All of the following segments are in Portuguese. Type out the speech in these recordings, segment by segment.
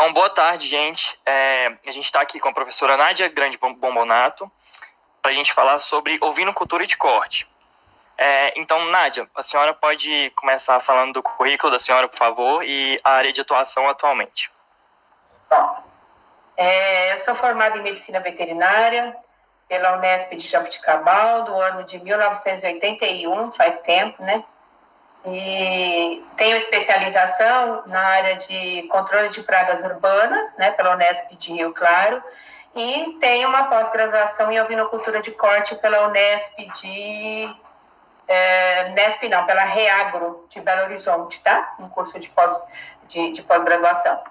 Então, boa tarde, gente. A gente está aqui com a professora Nádia Grande Bombonato para a gente falar sobre ovinocultura de corte. Então, Nádia, a senhora pode começar falando do currículo da senhora, por favor, e a área de atuação atualmente. Bom, eu sou formada em Medicina Veterinária pela Unesp de Jaboticabal, do ano de 1981, faz tempo, né? E tenho especialização na área de controle de pragas urbanas, né, pela Unesp de Rio Claro, e tenho uma pós-graduação em ovinocultura de corte pela Unesp pela Reagro de Belo Horizonte, tá? Um curso de pós-graduação.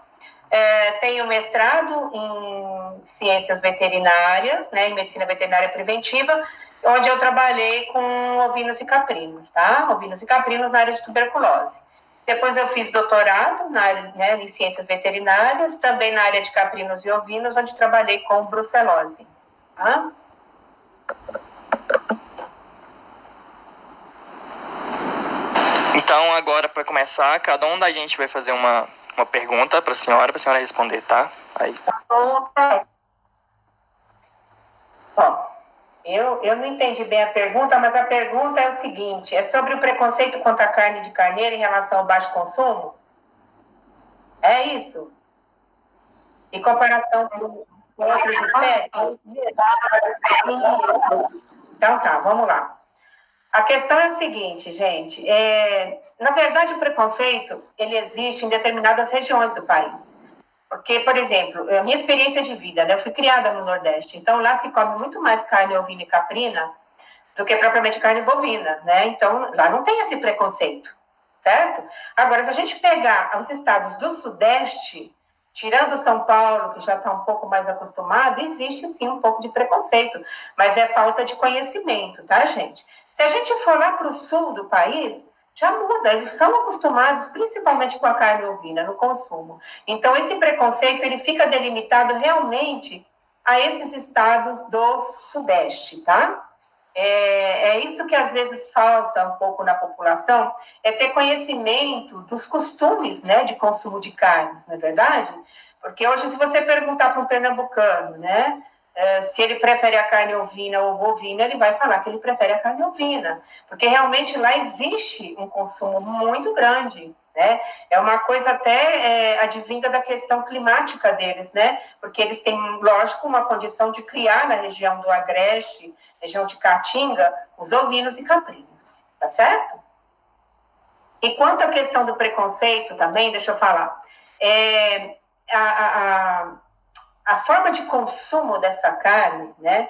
Tenho mestrado em ciências veterinárias, né, em medicina veterinária preventiva, onde eu trabalhei com ovinos e caprinos, tá? Ovinos e caprinos na área de tuberculose. Depois eu fiz doutorado na área, né, em ciências veterinárias, também na área de caprinos e ovinos, onde trabalhei com brucelose, tá? Então, agora, para começar, cada um da gente vai fazer uma pergunta para a senhora responder, tá? Aí. Bom, eu não entendi bem a pergunta, mas a pergunta é o seguinte: é sobre o preconceito contra a carne de carneiro em relação ao baixo consumo? É isso? Em comparação com outras espécies? Então tá, vamos lá. A questão é a seguinte, gente, na verdade o preconceito, ele existe em determinadas regiões do país. Porque, por exemplo, a minha experiência de vida, né, eu fui criada no Nordeste, então lá se come muito mais carne ovina e caprina do que propriamente carne bovina, né? Então lá não tem esse preconceito, certo? Agora, se a gente pegar os estados do Sudeste, tirando São Paulo, que já está um pouco mais acostumado, existe sim um pouco de preconceito, mas é falta de conhecimento, tá, gente? Se a gente for lá para o sul do país, já muda, eles são acostumados principalmente com a carne ovina, no consumo. Então, esse preconceito, ele fica delimitado realmente a esses estados do Sudeste, tá? É isso que às vezes falta um pouco na população, é ter conhecimento dos costumes, né, de consumo de carne, não é verdade? Porque hoje, se você perguntar para um pernambucano, né, se ele prefere a carne ovina ou bovina, ele vai falar que ele prefere a carne ovina, porque realmente lá existe um consumo muito grande, né? É uma coisa até advinda da questão climática deles, né? Porque eles têm, lógico, uma condição de criar na região do Agreste, região de Caatinga, os ovinos e caprinos, tá certo? E quanto à questão do preconceito também, deixa eu falar, a forma de consumo dessa carne, né,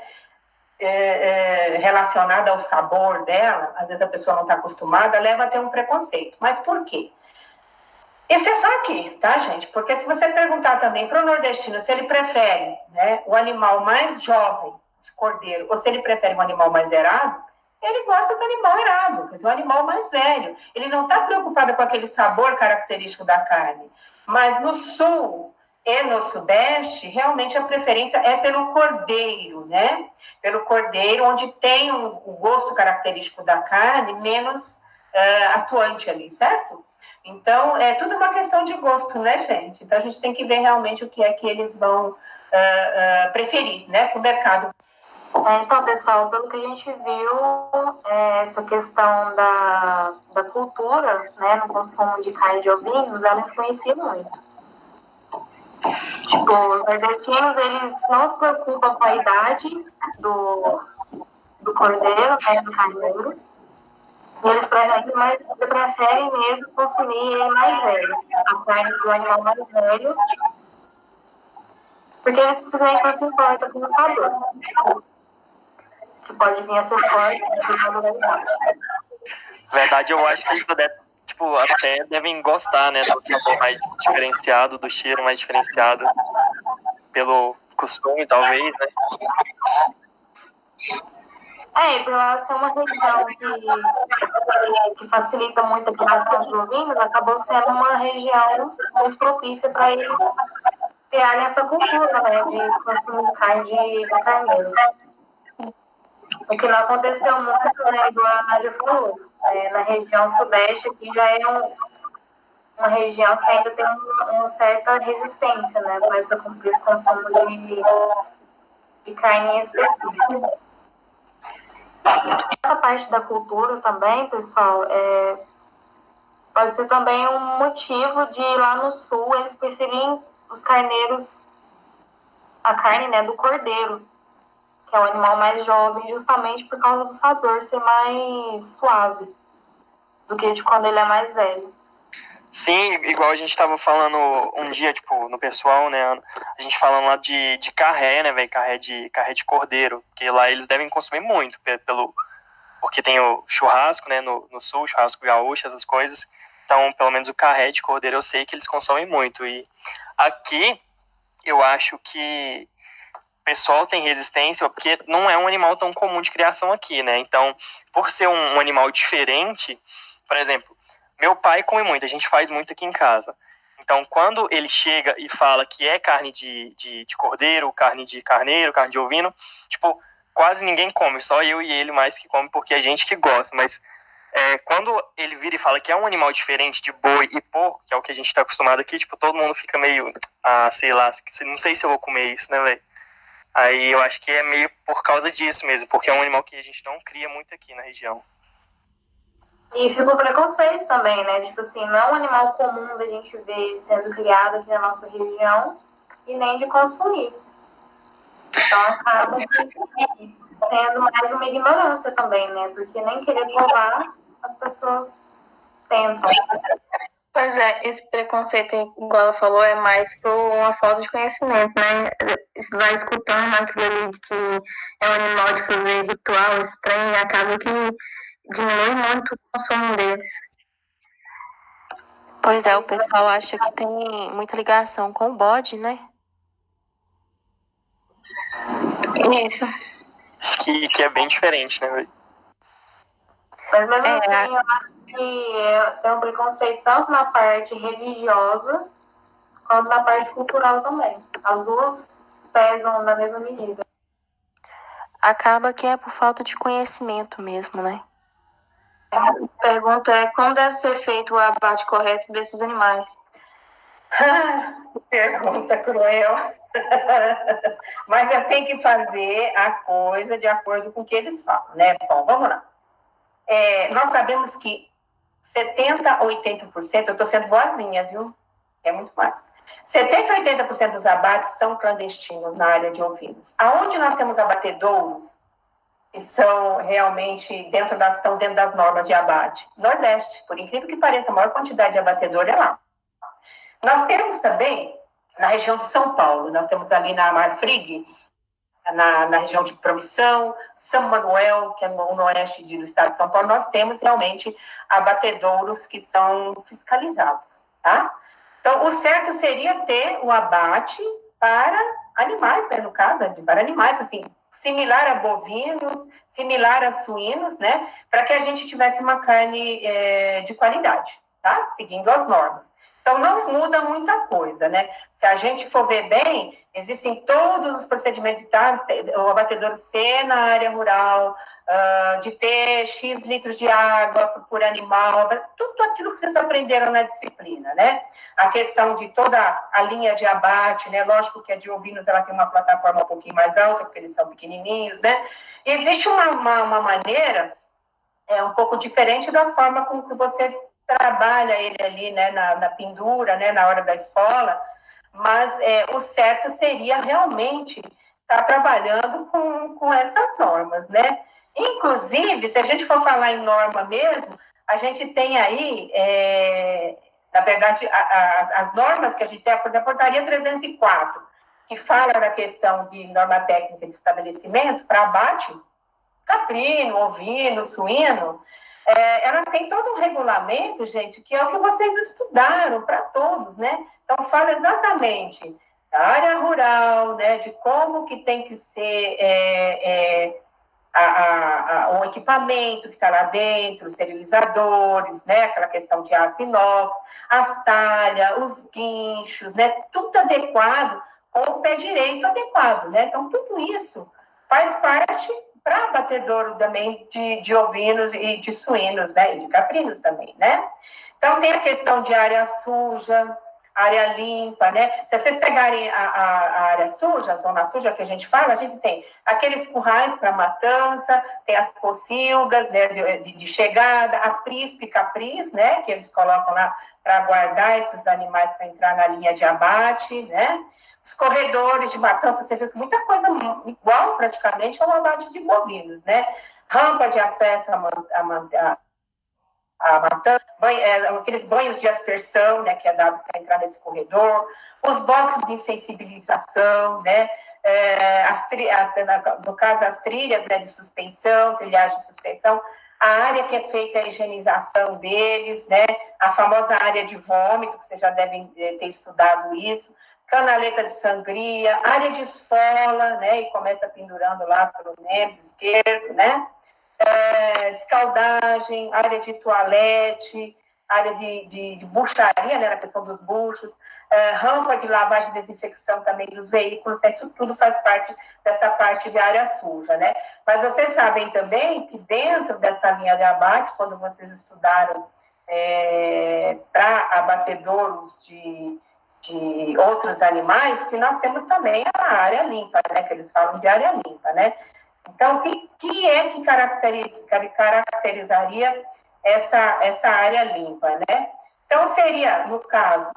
relacionada ao sabor dela, às vezes a pessoa não está acostumada, leva a ter um preconceito. Mas por quê? Isso é só aqui, tá, gente? Porque se você perguntar também para o nordestino se ele prefere, né, o animal mais jovem, o cordeiro, ou se ele prefere um animal mais erado, ele gosta do animal erado, quer dizer, o animal mais velho. Ele não está preocupado com aquele sabor característico da carne. Mas no sul e no sudeste, realmente a preferência é pelo cordeiro, né? Pelo cordeiro, onde tem o gosto característico da carne menos atuante ali, certo? Então, é tudo uma questão de gosto, né, gente? Então, a gente tem que ver realmente o que é que eles vão preferir, né, que o mercado... Então, pessoal, pelo que a gente viu, essa questão da cultura, né, no consumo de carne de ovinos, ela influencia muito. Tipo, os nordestinos, eles não se preocupam com a idade do cordeiro, né, do carneiro, e eles preferem mesmo consumir ele mais velho, a carne do animal mais velho, porque eles simplesmente não se importam com o sabor, que pode vir a ser forte na idade. Na verdade, eu acho que eles até devem gostar, né, do sabor mais diferenciado, do cheiro mais diferenciado, pelo costume, talvez, né? Por ela ser uma região que facilita muito a criação de ovinos, acabou sendo uma região muito propícia para eles criarem essa cultura, né, de consumir carne de carneiro. O que não aconteceu muito, né, igual a Nádia falou, na região sudeste, aqui já é uma região que ainda tem uma certa resistência, né, com esse consumo de carne em específico. Essa parte da cultura também, pessoal, pode ser também um motivo de lá no sul eles preferirem os carneiros, a carne, né, do cordeiro, que é o animal mais jovem, justamente por causa do sabor ser mais suave do que de quando ele é mais velho. Sim, igual a gente tava falando um dia, tipo, no pessoal, né, a gente falando lá de carré, né, velho, carré de cordeiro, que lá eles devem consumir muito, porque tem o churrasco, né, no sul, churrasco gaúcho, essas coisas, então, pelo menos o carré de cordeiro eu sei que eles consomem muito, e aqui eu acho que o pessoal tem resistência, porque não é um animal tão comum de criação aqui, né, então, por ser um animal diferente, por exemplo, meu pai come muito, a gente faz muito aqui em casa. Então, quando ele chega e fala que é carne de cordeiro, carne de carneiro, carne de ovino, tipo, quase ninguém come, só eu e ele mais que come, porque a gente que gosta. Mas quando ele vira e fala que é um animal diferente de boi e porco, que é o que a gente tá acostumado aqui, tipo, todo mundo fica meio, sei lá, não sei se eu vou comer isso, né, velho? Aí eu acho que é meio por causa disso mesmo, porque é um animal que a gente não cria muito aqui na região. E fica o preconceito também, né? Tipo assim, não é um animal comum da gente ver sendo criado aqui na nossa região e nem de consumir. Então acaba tendo mais uma ignorância também, né? Porque nem querer provar, as pessoas tentam. Pois é, esse preconceito, igual ela falou, é mais por uma falta de conhecimento, né? Vai escutando aquilo ali de que é um animal de fazer ritual estranho e acaba que diminui muito o consumo deles. Pois é, o pessoal acha que tem muita ligação com o bode, né? Isso. Que é bem diferente, né? Mas mesmo assim, eu acho que tem um preconceito tanto na parte religiosa quanto na parte cultural também. As duas pesam na mesma medida. Acaba que é por falta de conhecimento mesmo, né? A pergunta é como deve ser feito o abate correto desses animais? Pergunta cruel. Mas eu tenho que fazer a coisa de acordo com o que eles falam, né? Bom, vamos lá. Nós sabemos que 70% a 80%, eu estou sendo boazinha, viu? É muito mais. 70% a 80% dos abates são clandestinos na área de ovinos. Aonde nós temos abatedouros, que são realmente estão dentro das normas de abate? Nordeste, por incrível que pareça, a maior quantidade de abatedor é lá. Nós temos também, na região de São Paulo, nós temos ali na Marfrig, na região de Promissão, São Manuel, que é no oeste do estado de São Paulo, nós temos realmente abatedouros que são fiscalizados, tá? Então, o certo seria ter o abate para animais, né, no caso, para animais, assim, similar a bovinos, similar a suínos, né, para que a gente tivesse uma carne de qualidade, tá? Seguindo as normas. Então, não muda muita coisa, né? Se a gente for ver bem, existem todos os procedimentos, tá? O abatedouro ser na área rural, de ter X litros de água por animal, tudo aquilo que vocês aprenderam na disciplina, né? A questão de toda a linha de abate, né? Lógico que a de ovinos, ela tem uma plataforma um pouquinho mais alta, porque eles são pequenininhos, né? E existe uma maneira um pouco diferente da forma com que você trabalha ele ali, né, na pendura, né, na hora da escola, mas o certo seria realmente estar trabalhando com essas normas, né? Inclusive, se a gente for falar em norma mesmo, a gente tem aí, na verdade, as normas que a gente tem, por exemplo, a portaria 304, que fala da questão de norma técnica de estabelecimento para abate, caprino, ovino, suíno, ela tem todo um regulamento, gente, que é o que vocês estudaram para todos, né? Então, fala exatamente da área rural, né, de como que tem que ser o equipamento que está lá dentro, os esterilizadores, né, aquela questão de aço inox, as talhas, os guinchos, né, tudo adequado, com o pé direito adequado, né? Então, tudo isso faz parte para abatedouro também de ovinos e de suínos, né? E de caprinos também, né? Então, tem a questão de área suja, área limpa, né? Se vocês pegarem a área suja, a zona suja que a gente fala, a gente tem aqueles currais para matança, tem as pocilgas, né, de chegada, aprisco e capris, né, que eles colocam lá para guardar esses animais para entrar na linha de abate, né? Os corredores de matança, você viu que muita coisa igual praticamente ao abate de bovinos, né? Rampa de acesso a matança, aqueles banhos de aspersão, né, que é dado para entrar nesse corredor, os boxes de sensibilização, né, no caso, as trilhas, né, de suspensão, trilhagem de suspensão, a área que é feita a higienização deles, né, a famosa área de vômito, que vocês já devem ter estudado isso, canaleta de sangria, área de esfola, né, e começa pendurando lá pelo membro esquerdo, né, escaldagem, área de toalete, área de bucharia, né, na questão dos buchos, rampa de lavagem e desinfecção também dos veículos, isso tudo faz parte dessa parte de área suja, né? Mas vocês sabem também que dentro dessa linha de abate, quando vocês estudaram para abatedouros de outros animais, que nós temos também a área limpa, né, que eles falam de área limpa, né? Então, o que é que caracterizaria essa área limpa, né? Então, seria, no caso,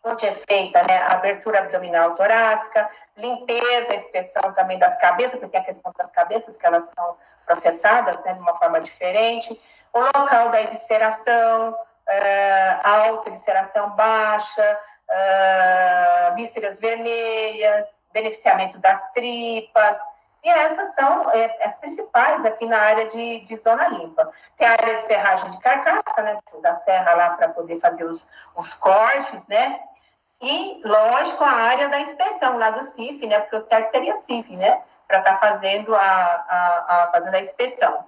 onde é feita, né, a abertura abdominal torácica, limpeza, inspeção também das cabeças, porque tem a questão das cabeças, que elas são processadas, né, de uma forma diferente, o local da evisceração, alta, evisceração baixa, vísceras vermelhas, beneficiamento das tripas, e essas são as principais aqui na área de zona limpa. Tem a área de serragem de carcaça, né, que usa a serra lá para poder fazer os cortes, né, e, lógico, a área da inspeção lá do CIF, né, porque o certo seria CIF, né, para estar fazendo fazendo a inspeção.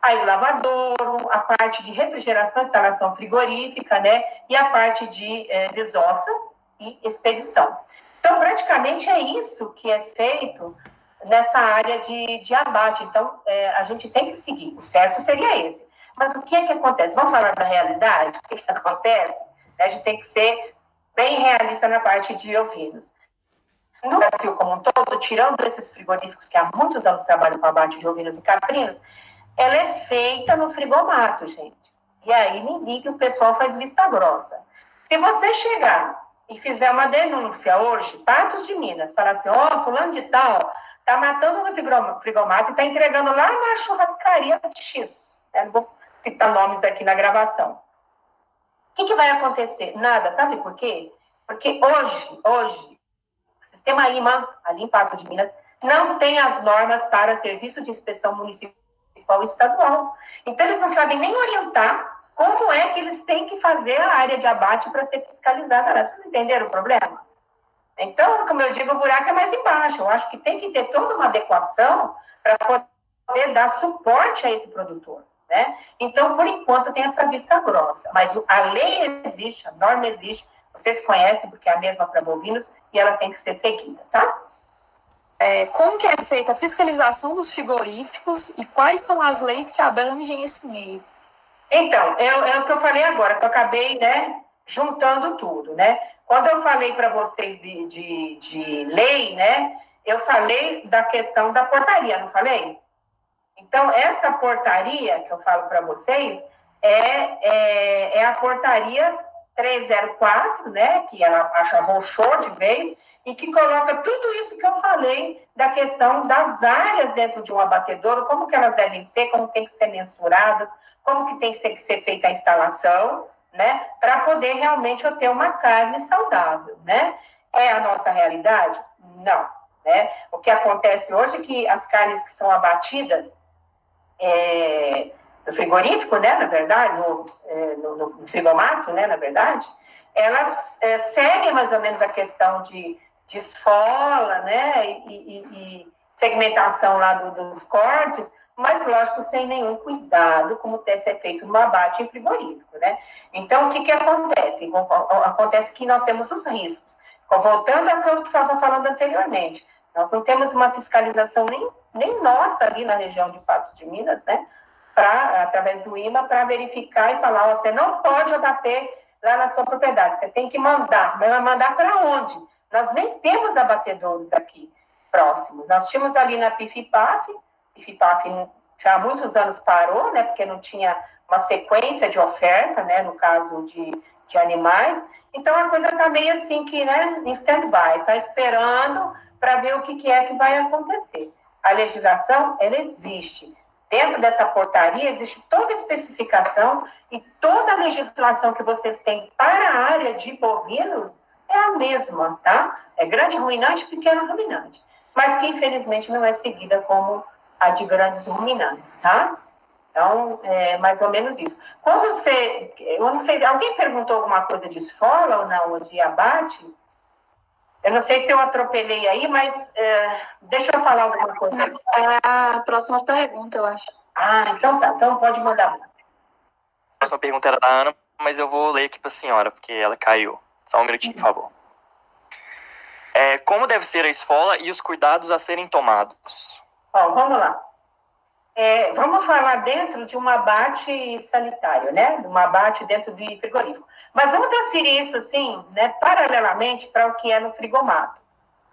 Aí o lavadouro, a parte de refrigeração, instalação frigorífica, né, e a parte de desossa e expedição. Então, praticamente é isso que é feito nessa área de abate. Então, a gente tem que seguir. O certo seria esse. Mas o que é que acontece? Vamos falar da realidade? O que acontece? A gente tem que ser bem realista na parte de ovinos. No Brasil como um todo, tirando esses frigoríficos que há muitos anos trabalham com abate de ovinos e caprinos, ela é feita no frigomato, gente. E aí ninguém que o pessoal faz vista grossa. Se você chegar e fizer uma denúncia hoje, Patos de Minas, falar assim, fulano de tal, tá matando no frigomato e tá entregando lá na churrascaria X. Não vou citar nomes aqui na gravação. O que vai acontecer? Nada, sabe por quê? Porque hoje, o sistema IMA, ali em Patos de Minas, não tem as normas para serviço de inspeção municipal e estadual. Então, eles não sabem nem orientar como é que eles têm que fazer a área de abate para ser fiscalizada. Vocês entenderam o problema? Então, como eu digo, o buraco é mais embaixo. Eu acho que tem que ter toda uma adequação para poder dar suporte a esse produtor, né? Então, por enquanto, tem essa vista grossa. Mas a lei existe, a norma existe, vocês conhecem, porque é a mesma para bovinos, e ela tem que ser seguida, tá? Como que é feita a fiscalização dos frigoríficos e quais são as leis que abrangem esse meio? Então, é o que eu falei agora, que eu acabei, né, juntando tudo, né? Quando eu falei para vocês de lei, né, eu falei da questão da portaria, não falei? Então, essa portaria que eu falo para vocês é a portaria 304, né, que ela arrochou de vez, e que coloca tudo isso que eu falei da questão das áreas dentro de um abatedouro, como que elas devem ser, como tem que ser mensuradas, como que tem que ser feita a instalação, né, para poder realmente eu ter uma carne saudável, né? É a nossa realidade? Não, né? O que acontece hoje é que as carnes que são abatidas no frigorífico, né, na verdade, no frigomato, né, na verdade, elas seguem mais ou menos a questão de esfola, né, e segmentação lá dos cortes, mas, lógico, sem nenhum cuidado, como deve ser feito no abate em frigorífico, né? Então, o que acontece? Acontece que nós temos os riscos. Voltando ao que eu estava falando anteriormente, nós não temos uma fiscalização nem nossa ali na região de Patos de Minas, né? através do IMA, para verificar e falar, você não pode abater lá na sua propriedade, você tem que mandar. Mas vai mandar para onde? Nós nem temos abatedouros aqui próximos. Nós tínhamos ali na PIF-PAF já há muitos anos parou, né, porque não tinha uma sequência de oferta, né, no caso de animais. Então, a coisa está meio assim que, né, em stand-by, está esperando para ver o que é que vai acontecer. A legislação, ela existe. Dentro dessa portaria existe toda a especificação e toda a legislação que vocês têm para a área de bovinos é a mesma, tá? É grande ruminante e pequeno ruminante, mas que infelizmente não é seguida como a de grandes ruminantes, tá? Então, é mais ou menos isso. Quando eu não sei, alguém perguntou alguma coisa de esfola ou não, ou de abate? Eu não sei se eu atropelei aí, mas deixa eu falar alguma coisa. É a próxima pergunta, eu acho. Ah, então tá. Então pode mandar. A próxima pergunta era da Ana, mas eu vou ler aqui para a senhora, porque ela caiu. Só um minutinho, por favor. Como deve ser a esfola e os cuidados a serem tomados? Bom, vamos lá. Vamos falar dentro de um abate sanitário, né? De um abate dentro de frigorífico. Mas vamos transferir isso, assim, né, paralelamente para o que é no frigomato.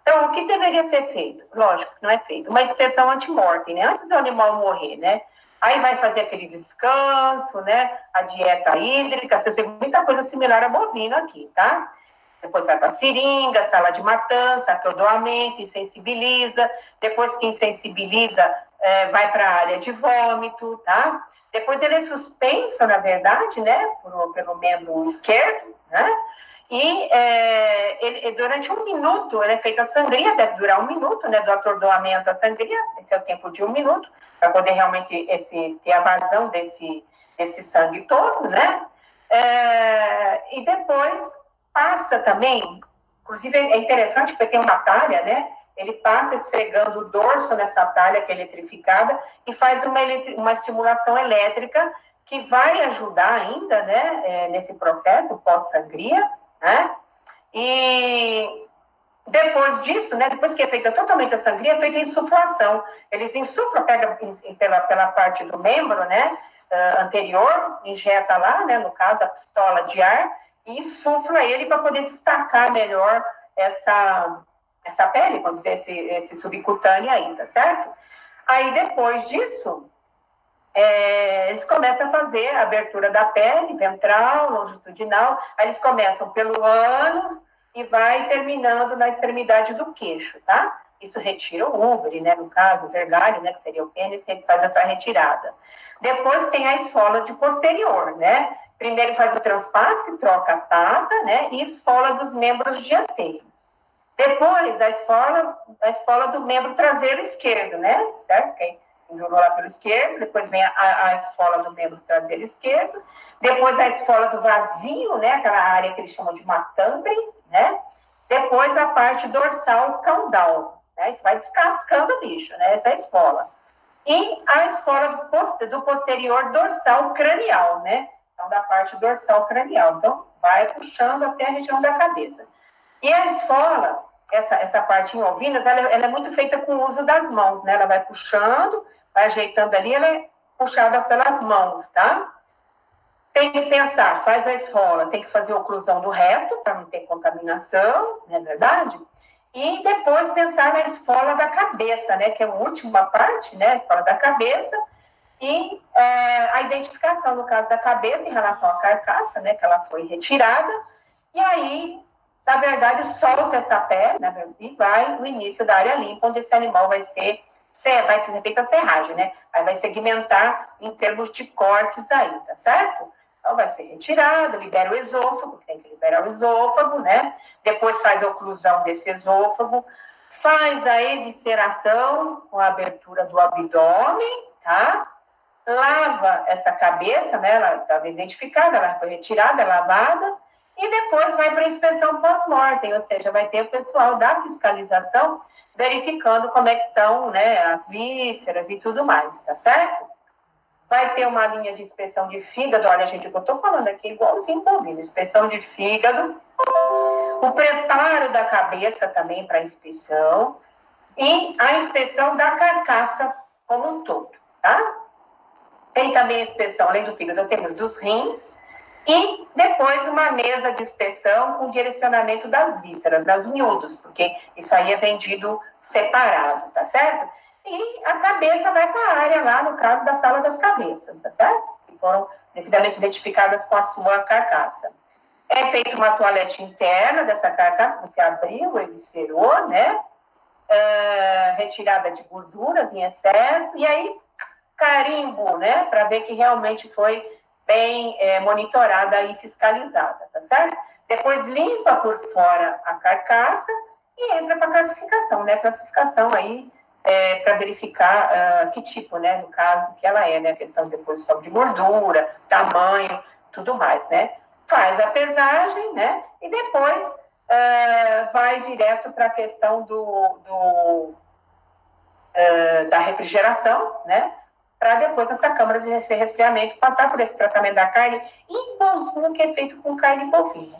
Então, o que deveria ser feito? Lógico que não é feito. Uma inspeção anti-mortem, né? Antes do animal morrer, né? Aí vai fazer aquele descanso, né? A dieta hídrica, você tem muita coisa similar a bovino aqui, tá? Depois vai para a seringa, sala de matança, atordoamento, insensibiliza. Depois que insensibiliza, vai para a área de vômito, tá? Depois ele é suspenso, na verdade, né? Pelo membro esquerdo, né? E durante 1 minuto, ele é feita a sangria, deve durar 1 minuto, né? Do atordoamento à sangria, esse é o tempo de 1 minuto, para poder realmente ter a vazão desse sangue todo, né? E depois passa também, inclusive é interessante porque tem uma talha, né? Ele passa esfregando o dorso nessa talha que é eletrificada e faz uma estimulação elétrica que vai ajudar ainda, né? Nesse processo pós-sangria, né? E depois disso, né? Depois que é feita totalmente a sangria, é feita a insuflação. Eles insuflam, pega pela parte do membro, né? Anterior, injeta lá, né? No caso, a pistola de ar, e insufla ele para poder destacar melhor essa pele, vamos dizer, esse subcutâneo aí, tá certo? Aí, depois disso, eles começam a fazer a abertura da pele, ventral, longitudinal, aí eles começam pelo ânus e vai terminando na extremidade do queixo, tá? Isso retira o úbere, né, no caso, o vergalho, né, que seria o pênis, que faz essa retirada. Depois tem a esfola de posterior, né? Primeiro faz o transpasse, troca a pata, né, e esfola dos membros dianteiros. Depois, a esfola do membro traseiro esquerdo, né? Certo? Quem endurou lá pelo esquerdo. Depois vem a esfola do membro traseiro esquerdo. Depois, a esfola do vazio, né? Aquela área que eles chamam de matambre, né? Depois, a parte dorsal caudal, né? Isso vai descascando o bicho, né? Essa é a esfola. E a esfola do posterior dorsal cranial, né? Então, da parte dorsal cranial. Então, vai puxando até a região da cabeça. E a esfola, essa parte em ovinos, ela é muito feita com o uso das mãos, né? Ela vai puxando, vai ajeitando ali, ela é puxada pelas mãos, tá? Tem que pensar, faz a esfola, tem que fazer a oclusão do reto, para não ter contaminação, não é verdade? E depois pensar na esfola da cabeça, né? Que é a última parte, né? A esfola da cabeça. E a identificação, no caso da cabeça, em relação à carcaça, né? Que ela foi retirada. E aí, na verdade, solta essa pele, né, e vai no início da área limpa, onde esse animal vai ser feita a serragem, né? Aí vai segmentar em termos de cortes aí, tá certo? Então, vai ser retirado, libera o esôfago, tem que liberar o esôfago, né? Depois faz a oclusão desse esôfago, faz a evisceração com a abertura do abdômen, tá? Lava essa cabeça, né? Ela estava identificada, ela foi retirada, lavada, e depois vai para a inspeção pós-mortem, ou seja, vai ter o pessoal da fiscalização verificando como é que estão, né, as vísceras e tudo mais, tá certo? Vai ter uma linha de inspeção de fígado, olha, gente, o que eu estou falando aqui é igualzinho bovino, inspeção de fígado, o preparo da cabeça também para inspeção, e a inspeção da carcaça como um todo, tá? Tem também a inspeção, além do fígado, temos dos rins e depois uma mesa de inspeção com direcionamento das vísceras, das miúdos, porque isso aí é vendido separado, tá certo? E a cabeça vai para a área lá, no caso da sala das cabeças, tá certo? Que foram devidamente identificadas com a sua carcaça. É feita uma toalete interna dessa carcaça, você abriu, eviscerou, né? Retirada de gorduras em excesso, e aí carimbo, né? Para ver que realmente foi bem monitorada e fiscalizada, tá certo? Depois limpa por fora a carcaça e entra para classificação, né? Classificação aí para verificar que tipo, né? No caso, que ela é, né? A questão de deposição de gordura, tamanho, tudo mais, né? Faz a pesagem, né? E depois vai direto para a questão da refrigeração, né? Para depois essa câmara de resfriamento passar por esse tratamento da carne igualzinho que é feito com carne bovina.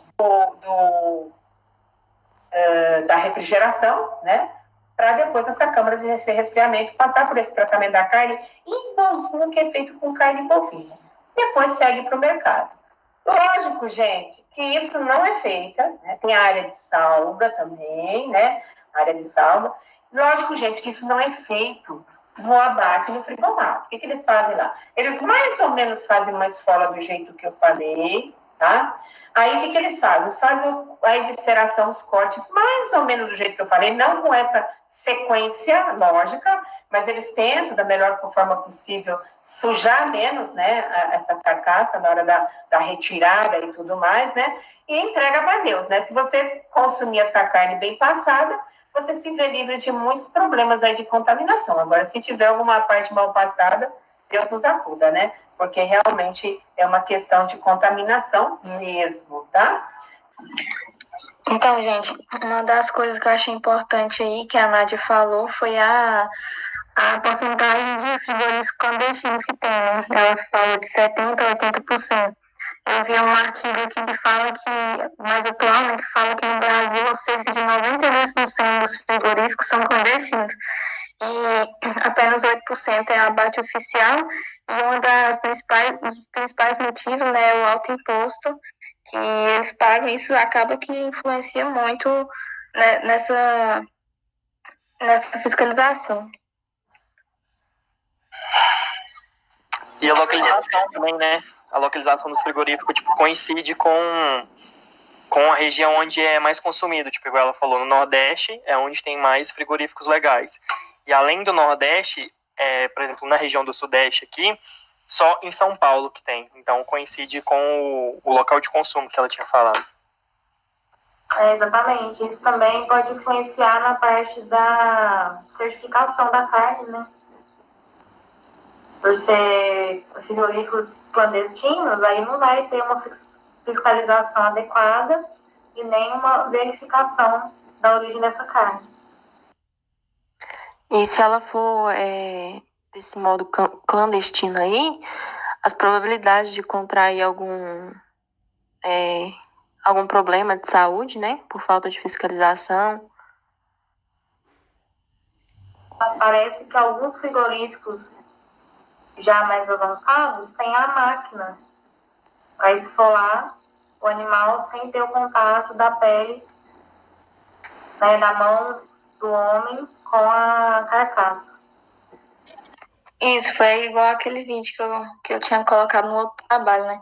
Da refrigeração, né? Para depois essa câmara de resfriamento passar por esse tratamento da carne igualzinho que é feito com carne bovina. Depois segue para o mercado. Lógico, gente, que isso não é feita, né? Tem a área de salga também, né? A área de salga. Lógico, gente, que isso não é feito no abate, no frigomato. O que eles fazem lá? Eles mais ou menos fazem uma esfola do jeito que eu falei, tá? Aí, o que eles fazem? Eles fazem a evisceração, os cortes, mais ou menos do jeito que eu falei, não com essa sequência lógica, mas eles tentam, da melhor forma possível, sujar menos, né, essa carcaça na hora da retirada e tudo mais, né, e entrega para Deus, né? Se você consumir essa carne bem passada, você se vê livre de muitos problemas aí de contaminação. Agora, se tiver alguma parte mal passada, Deus nos acuda, né? Porque realmente é uma questão de contaminação mesmo, tá? Então, gente, uma das coisas que eu achei importante aí, que a Nádia falou, foi a porcentagem de frigoríficos clandestinos que tem, né? Ela fala de 70% a 80%. Eu vi um artigo aqui que fala que, mais atual, né, que fala que no Brasil cerca de 92% dos frigoríficos são clandestinos e apenas 8% é abate oficial, e um dos principais motivos, né, é o alto imposto que eles pagam. Isso acaba que influencia muito, né, nessa fiscalização. E a localização também, né? A localização dos frigoríficos, tipo, coincide com a região onde é mais consumido. Tipo, igual ela falou, no Nordeste é onde tem mais frigoríficos legais. E além do Nordeste, por exemplo, na região do Sudeste aqui, só em São Paulo que tem. Então, coincide com o local de consumo que ela tinha falado. Exatamente. Isso também pode influenciar na parte da certificação da carne, né? Por ser frigoríficos clandestinos, aí não vai ter uma fiscalização adequada e nem uma verificação da origem dessa carne. E se ela for desse modo clandestino aí, as probabilidades de contrair algum problema de saúde, né, por falta de fiscalização. Parece que alguns frigoríficos já mais avançados têm a máquina para esfolar o animal sem ter o contato da pele, né, da mão do homem com a carcaça. Isso, foi igual aquele vídeo que eu tinha colocado no outro trabalho, né?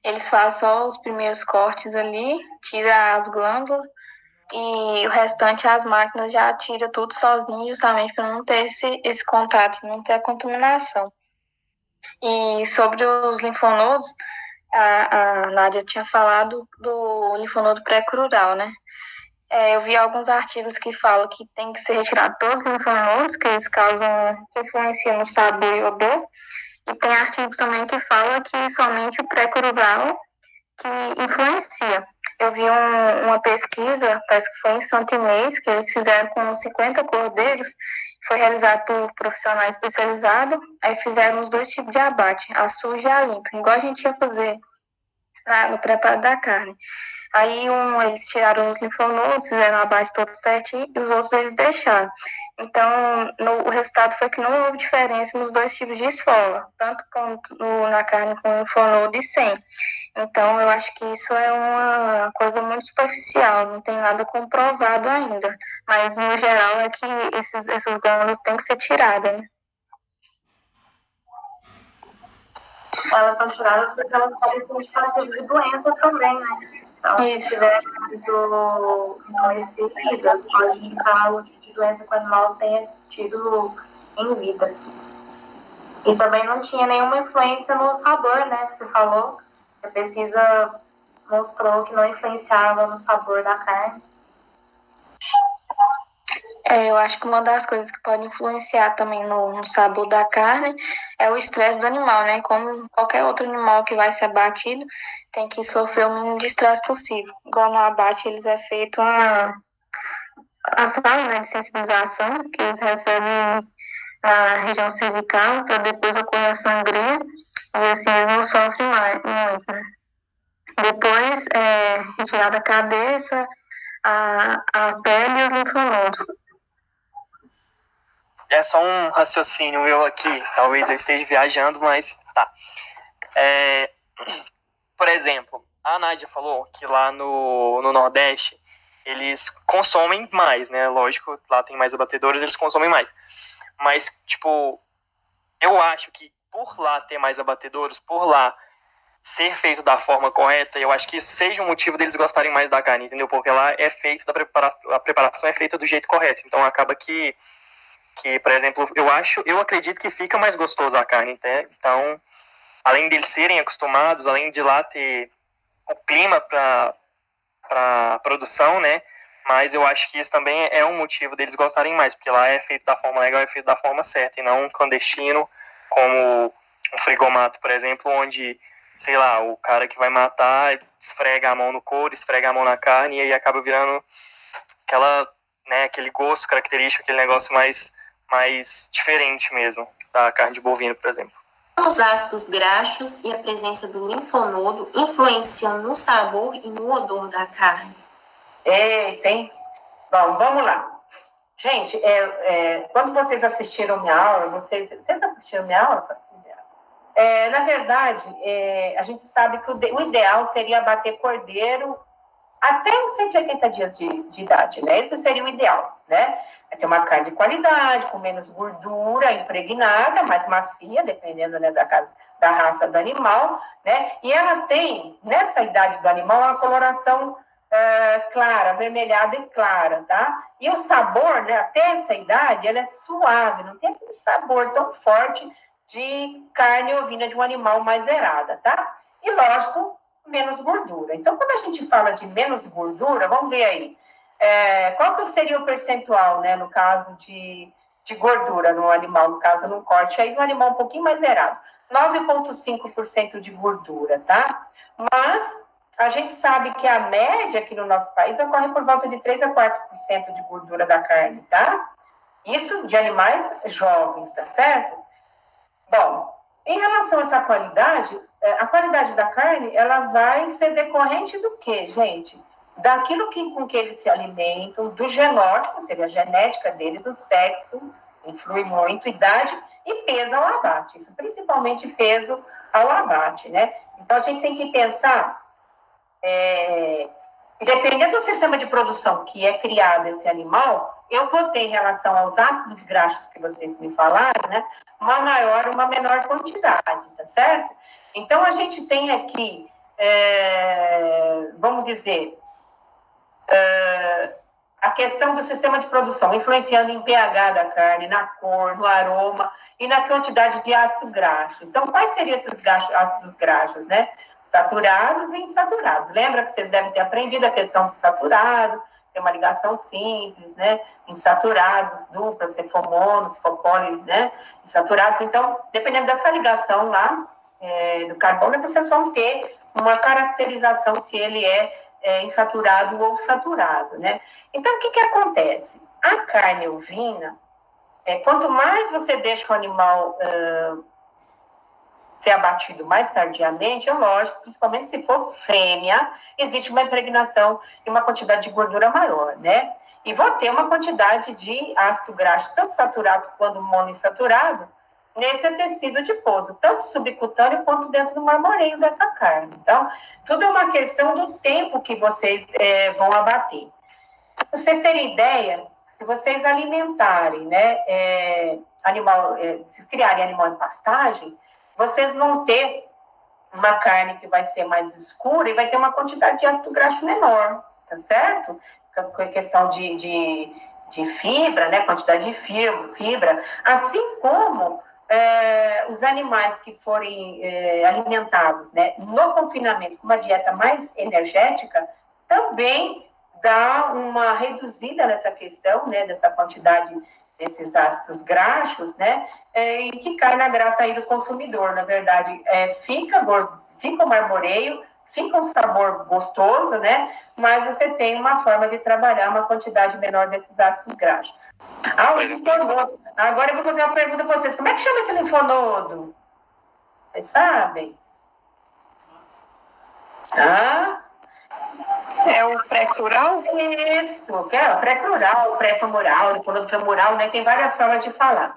Eles fazem só os primeiros cortes ali, tira as glândulas e o restante as máquinas já tiram tudo sozinho, justamente para não ter esse contato, não ter a contaminação. E sobre os linfonodos, a Nádia tinha falado do linfonodo pré-crural, né? Eu vi alguns artigos que falam que tem que ser retirado todos os linfonodos, que eles que influenciam no sabor e odor. E tem artigos também que falam que somente o pré-crural que influencia. Eu vi uma pesquisa, parece que foi em Santo Inês, que eles fizeram com 50 cordeiros, foi realizado por profissionais especializados, aí fizeram os dois tipos de abate, a suja e a limpa, igual a gente ia fazer no preparo da carne. Aí eles tiraram os linfonodos, fizeram o abate todo certinho, e os outros eles deixaram. Então, o resultado foi que não houve diferença nos dois tipos de esfola, tanto quanto na carne com linfonodo e sem. Então, eu acho que isso é uma coisa muito superficial, não tem nada comprovado ainda. Mas, no geral, é que essas glândulas têm que ser tiradas, né? Elas são tiradas porque elas podem ser indicadores de doenças também, né? Então, se estiver muito envelhecidas, pode indicar o tipo de doença que o animal tenha tido em vida. E também não tinha nenhuma influência no sabor, né? Que você falou. A pesquisa mostrou que não influenciava no sabor da carne. Eu acho que uma das coisas que pode influenciar também no sabor da carne é o estresse do animal, né? Como qualquer outro animal que vai ser abatido, tem que sofrer o mínimo de estresse possível. Igual no abate, eles é feito a sala, né, de sensibilização, que eles recebem na região cervical, para depois ocorrer a sangria, e assim eles não sofrem mais, muito, né? Depois, retirada a cabeça, a pele e os linfonodos. É só um raciocínio meu aqui, talvez eu esteja viajando, mas tá. Por exemplo, a Nádia falou que lá no Nordeste eles consomem mais, né? Lógico, lá tem mais abatedores, eles consomem mais. Mas, tipo, eu acho que por lá ter mais abatedores, por lá ser feito da forma correta, eu acho que isso seja um motivo deles gostarem mais da carne, entendeu? Porque lá é feito a preparação é feita do jeito correto. Então acaba que por exemplo, eu acredito que fica mais gostoso a carne, né? Então, além deles serem acostumados, além de lá ter o clima para produção, né? Mas eu acho que isso também é um motivo deles gostarem mais, porque lá é feito da forma legal, é feito da forma certa, e não um clandestino, como um frigomato, por exemplo, onde, sei lá, o cara que vai matar esfrega a mão no couro, esfrega a mão na carne, e aí acaba virando aquele gosto característico, aquele negócio mais diferente mesmo da carne de bovino, por exemplo. Os ácidos graxos e a presença do linfonodo influenciam no sabor e no odor da carne. Tem. Bom, vamos lá. Gente, quando vocês assistiram minha aula, vocês assistiram minha aula? Na verdade, a gente sabe que o ideal seria abater cordeiro até os 180 dias de idade, né? Esse seria o ideal, né? É ter uma carne de qualidade, com menos gordura, impregnada, mais macia, dependendo, né, da raça do animal, né? E ela tem, nessa idade do animal, uma coloração clara, avermelhada e clara, tá? E o sabor, né, até essa idade, ela é suave, não tem aquele sabor tão forte de carne ovina de um animal mais zerada, tá? E, lógico, menos gordura. Então, quando a gente fala de menos gordura, vamos ver aí, qual que seria o percentual, né, no caso de gordura no animal, no caso, no corte, aí um animal um pouquinho mais zerado, 9,5% de gordura, tá? Mas a gente sabe que a média aqui no nosso país ocorre por volta de 3 a 4% de gordura da carne, tá? Isso de animais jovens, tá certo? Bom, em relação a essa qualidade, a qualidade da carne, ela vai ser decorrente do quê, gente? Daquilo com que eles se alimentam, do genótipo, seria a genética deles, o sexo, influi muito, idade e peso ao abate. Isso principalmente peso ao abate, né? Então, a gente tem que pensar, dependendo do sistema de produção que é criado esse animal, eu vou ter em relação aos ácidos graxos que vocês me falaram, né? Uma maior, uma menor quantidade, tá certo? Então, a gente tem aqui, vamos dizer, a questão do sistema de produção, influenciando em pH da carne, na cor, no aroma e na quantidade de ácido graxo. Então, quais seriam esses ácidos graxos, né? Saturados e insaturados. Lembra que vocês devem ter aprendido a questão do saturado, tem uma ligação simples, né? Insaturados, dupla, se for mono, se for poli, né? Insaturados. Então, dependendo dessa ligação lá, do carbono, vocês vão ter uma caracterização se ele é insaturado ou saturado, né? Então, o que acontece? A carne ovina, quanto mais você deixa o animal ser abatido mais tardiamente, é lógico, principalmente se for fêmea, existe uma impregnação e uma quantidade de gordura maior, né? E vou ter uma quantidade de ácido graxo, tanto saturado quanto monoinsaturado, nesse tecido adiposo, tanto subcutâneo quanto dentro do marmoreio dessa carne. Então, tudo é uma questão do tempo que vocês vão abater. Para vocês terem ideia, se vocês alimentarem, né, se criarem animal em pastagem, vocês vão ter uma carne que vai ser mais escura e vai ter uma quantidade de ácido graxo menor, tá certo? Com a questão de fibra, né, quantidade de fibra, assim como os animais que forem alimentados, né, no confinamento com uma dieta mais energética, também dá uma reduzida nessa questão, né, dessa quantidade desses ácidos graxos, né, e que cai na graça aí do consumidor. Na verdade, fica o marmoreio, fica um sabor gostoso, né, mas você tem uma forma de trabalhar uma quantidade menor desses ácidos graxos. O linfonodo. Agora eu vou fazer uma pergunta para vocês. Como é que chama esse linfonodo? Vocês sabem? É o pré-crural? Isso, o pré-crural, o pré-femoral, linfonodo femoral, né? Tem várias formas de falar.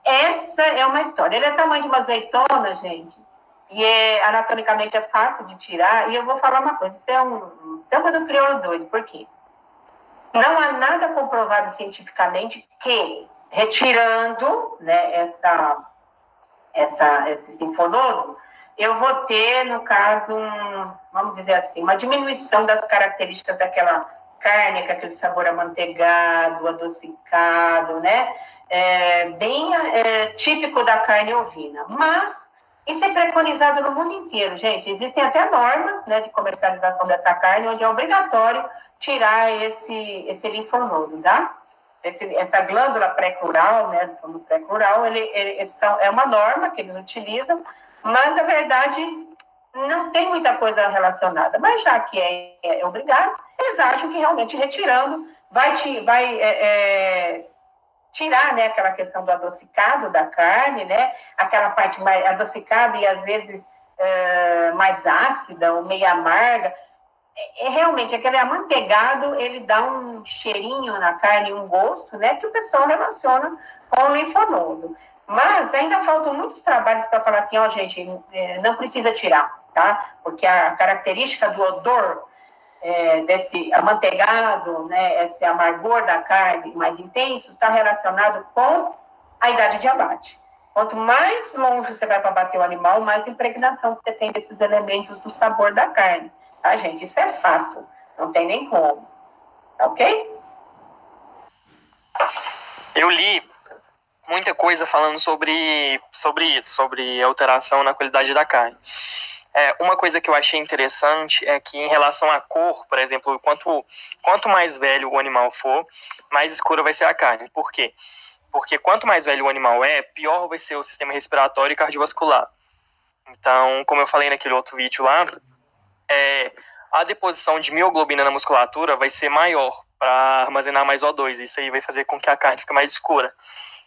Essa é uma história. Ele é tamanho de uma azeitona, gente, e anatomicamente é fácil de tirar. E eu vou falar uma coisa: isso é um samba do crioulo doido. Por quê? Não há nada comprovado cientificamente que, retirando, né, esse linfonodo, eu vou ter, no caso, vamos dizer assim, uma diminuição das características daquela carne, com aquele sabor amanteigado, adocicado, né? Bem típico da carne ovina. Mas isso é preconizado no mundo inteiro, gente. Existem até normas, né, de comercialização dessa carne, onde é obrigatório tirar esse linfonodo, tá? Essa glândula pré-crural, né, do pré-crural, é uma norma que eles utilizam, mas, na verdade, não tem muita coisa relacionada. Mas, já que é obrigado, eles acham que realmente retirando vai tirar, né, aquela questão do adocicado da carne, né, aquela parte mais adocicada e, às vezes, mais ácida ou meio amarga. Realmente, aquele amanteigado, ele dá um cheirinho na carne, um gosto, né, que o pessoal relaciona com o linfonodo. Mas ainda faltam muitos trabalhos para falar assim, gente, não precisa tirar, tá? Porque a característica do odor desse amanteigado, né, esse amargor da carne mais intenso, está relacionado com a idade de abate. Quanto mais longe você vai para abater o animal, mais impregnação você tem desses elementos do sabor da carne. Tá, gente? Isso é fato. Não tem nem como. Tá ok? Eu li muita coisa falando sobre isso, sobre alteração na qualidade da carne. Uma coisa que eu achei interessante é que, em relação à cor, por exemplo, quanto mais velho o animal for, mais escura vai ser a carne. Por quê? Porque quanto mais velho o animal pior vai ser o sistema respiratório e cardiovascular. Então, como eu falei naquele outro vídeo lá, a deposição de mioglobina na musculatura vai ser maior para armazenar mais O2. Isso aí vai fazer com que a carne fique mais escura.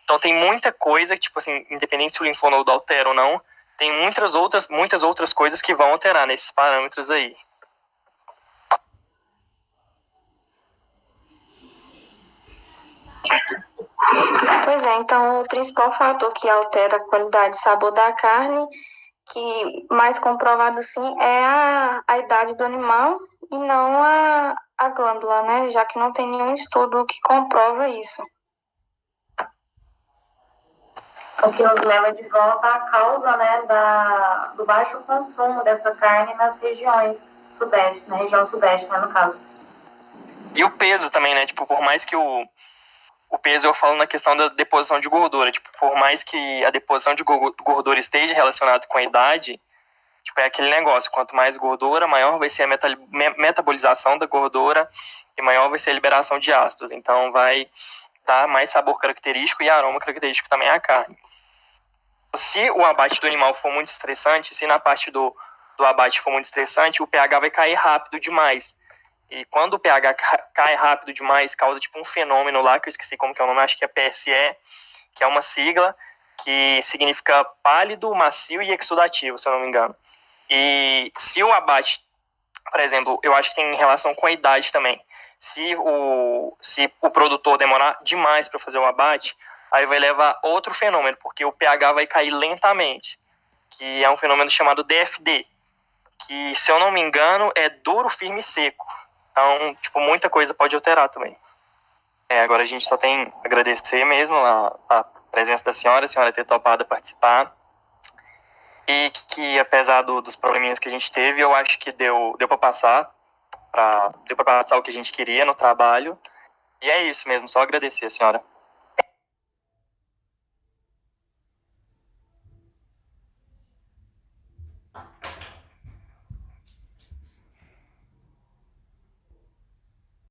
Então, tem muita coisa, tipo assim, independente se o linfonodo altera ou não, tem muitas outras coisas que vão alterar nesses parâmetros aí. Pois é, então o principal fator que altera a qualidade e sabor da carne, que mais comprovado assim, é a idade do animal e não a glândula, né? Já que não tem nenhum estudo que comprova isso. O que nos leva de volta à causa, né, do baixo consumo dessa carne nas regiões sudeste, na região sudeste, né, no caso. E o peso também, né? Tipo, por mais que o peso, eu falo na questão da deposição de gordura. Tipo, por mais que a deposição de gordura esteja relacionada com a idade, tipo, é aquele negócio. Quanto mais gordura, maior vai ser a metabolização da gordura e maior vai ser a liberação de ácidos. Então, vai dar mais sabor característico e aroma característico também à carne. Se o abate do animal for muito estressante, se na parte do abate for muito estressante, o pH vai cair rápido demais. E quando o pH cai rápido demais, causa tipo um fenômeno lá, que eu esqueci como que é o nome, acho que é PSE, que é uma sigla, que significa pálido, macio e exudativo, se eu não me engano. E se o abate, por exemplo, eu acho que tem relação com a idade também. Se o produtor demorar demais para fazer o abate, aí vai levar outro fenômeno, porque o pH vai cair lentamente, que é um fenômeno chamado DFD, que, se eu não me engano, é duro, firme e seco. Então, tipo, muita coisa pode alterar também. Agora a gente só tem a agradecer mesmo a presença da senhora, a senhora ter topado participar. E que, apesar dos probleminhas que a gente teve, eu acho que deu para passar, deu para passar o que a gente queria no trabalho. E é isso mesmo, só agradecer, senhora.